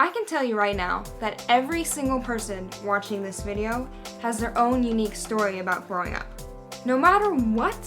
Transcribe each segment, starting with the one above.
I can tell you right now that every single person watching this video has their own unique story about growing up. No matter what,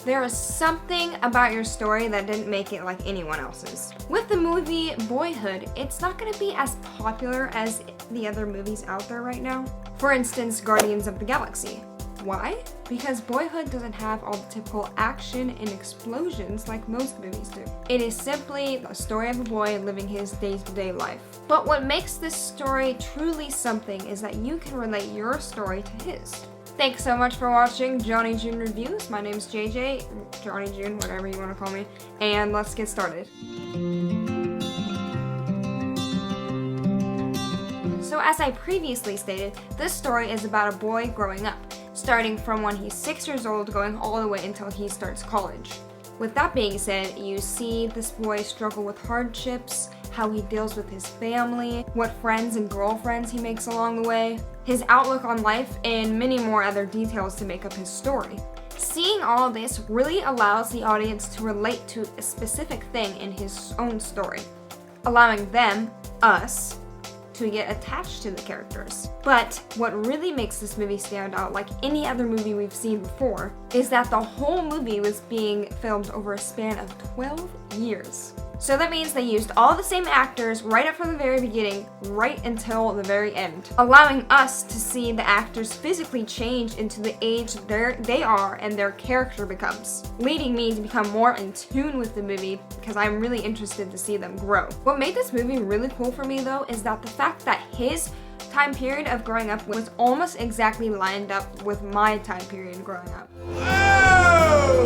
there is something about your story that didn't make it like anyone else's. With the movie Boyhood, it's not going to be as popular as the other movies out there right now. For instance, Guardians of the Galaxy. Why? Because Boyhood doesn't have all the typical action and explosions like most movies do. It is simply the story of a boy living his day-to-day life. But what makes this story truly something is that you can relate your story to his. Thanks so much for watching Johnnie June Reviews. My name's JJ, Johnnie June, whatever you want to call me, and let's get started. So as I previously stated, this story is about a boy growing up, starting from when he's 6 years old going all the way until he starts college. With that being said, you see this boy struggle with hardships, how he deals with his family, what friends and girlfriends he makes along the way, his outlook on life, and many more other details to make up his story. Seeing all this really allows the audience to relate to a specific thing in his own story, allowing them, us, to get attached to the characters. But what really makes this movie stand out like any other movie we've seen before is that the whole movie was being filmed over a span of 12 years. So that means they used all the same actors right up from the very beginning, right until the very end, allowing us to see the actors physically change into the age they are and their character becomes, leading me to become more in tune with the movie because I'm really interested to see them grow. What made this movie really cool for me though is that the fact that his time period of growing up was almost exactly lined up with my time period growing up.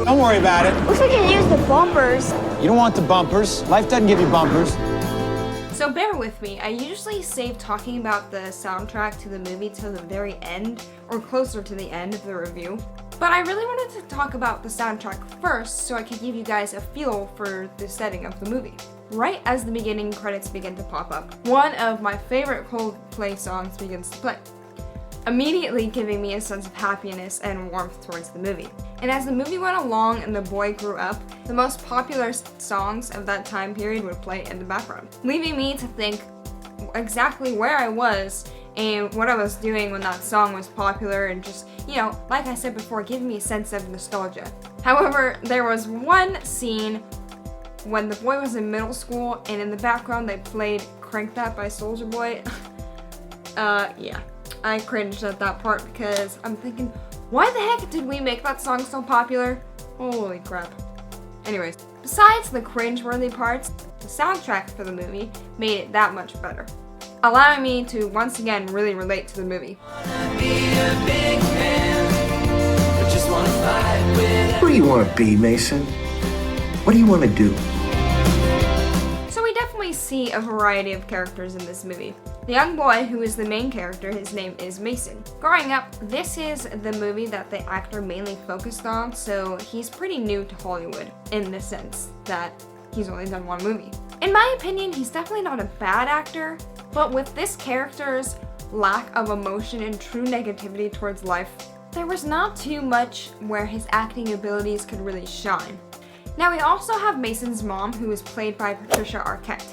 Don't worry about it. Looks like you used the bumpers. You don't want the bumpers. Life doesn't give you bumpers. So bear with me, I usually save talking about the soundtrack to the movie till the very end, or closer to the end of the review. But I really wanted to talk about the soundtrack first so I could give you guys a feel for the setting of the movie. Right as the beginning credits begin to pop up, one of my favorite Coldplay songs begins to play, immediately giving me a sense of happiness and warmth towards the movie. And as the movie went along and the boy grew up, the most popular songs of that time period would play in the background, leaving me to think exactly where I was and what I was doing when that song was popular and just, you know, like I said before, giving me a sense of nostalgia. However, there was one scene when the boy was in middle school and in the background they played Crank That by Soulja Boy. Yeah. I cringed at that part because I'm thinking, why the heck did we make that song so popular? Holy crap. Anyways, besides the cringe-worthy parts, the soundtrack for the movie made it that much better, allowing me to once again really relate to the movie. Who do you want to be, Mason? What do you want to do? So we definitely see a variety of characters in this movie. The young boy who is the main character, his name is Mason. Growing up, this is the movie that the actor mainly focused on, so he's pretty new to Hollywood in the sense that he's only done one movie. In my opinion, he's definitely not a bad actor, but with this character's lack of emotion and true negativity towards life, there was not too much where his acting abilities could really shine. Now we also have Mason's mom, who is played by Patricia Arquette,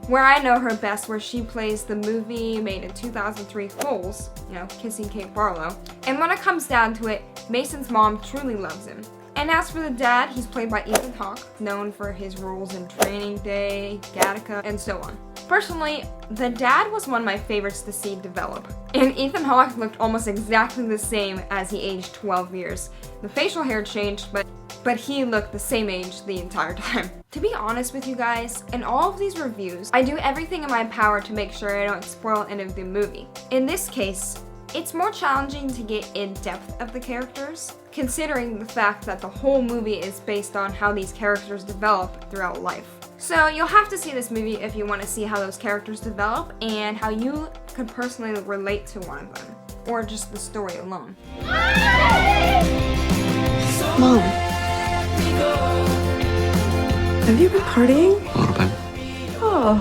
where I know her best, where she plays the movie made in 2003 Fools, you know, Kissing Kate Barlow. And when it comes down to it, Mason's mom truly loves him. And as for the dad, he's played by Ethan Hawke, known for his roles in Training Day, Gattaca, and so on. Personally, the dad was one of my favorites to see develop. And Ethan Hawke looked almost exactly the same as he aged 12 years. The facial hair changed, but he looked the same age the entire time. To be honest with you guys, in all of these reviews, I do everything in my power to make sure I don't spoil any of the movie. In this case, it's more challenging to get in depth of the characters, considering the fact that the whole movie is based on how these characters develop throughout life. So you'll have to see this movie if you want to see how those characters develop and how you could personally relate to one of them, or just the story alone. Mom. Have you been partying? A little bit. Oh,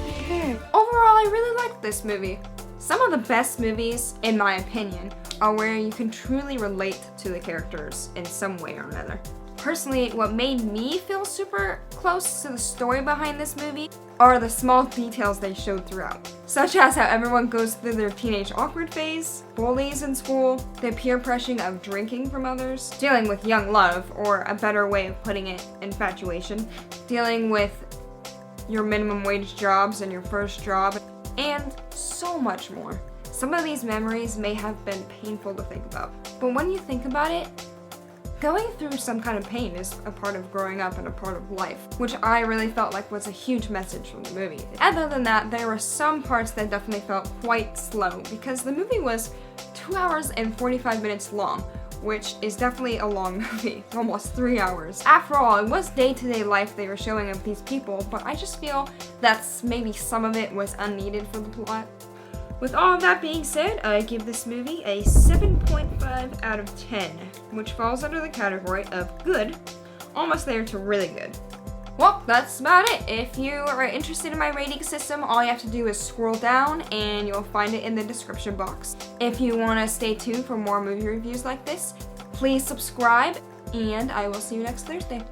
okay. Overall, I really liked this movie. Some of the best movies, in my opinion, are where you can truly relate to the characters in some way or another. Personally, what made me feel super close to the story behind this movie are the small details they showed throughout, such as how everyone goes through their teenage awkward phase, bullies in school, the peer pressuring of drinking from others, dealing with young love, or a better way of putting it, infatuation, dealing with your minimum wage jobs and your first job, and so much more. Some of these memories may have been painful to think about, but when you think about it, going through some kind of pain is a part of growing up and a part of life, which I really felt like was a huge message from the movie. Other than that, there were some parts that definitely felt quite slow because the movie was 2 hours and 45 minutes long, which is definitely a long movie, almost 3 hours. After all, it was day-to-day life they were showing of these people, but I just feel that maybe some of it was unneeded for the plot. With all of that being said, I give this movie a 7.5 out of 10, which falls under the category of good, almost there to really good. Well, that's about it. If you are interested in my rating system, all you have to do is scroll down and you'll find it in the description box. If you want to stay tuned for more movie reviews like this, please subscribe, and I will see you next Thursday.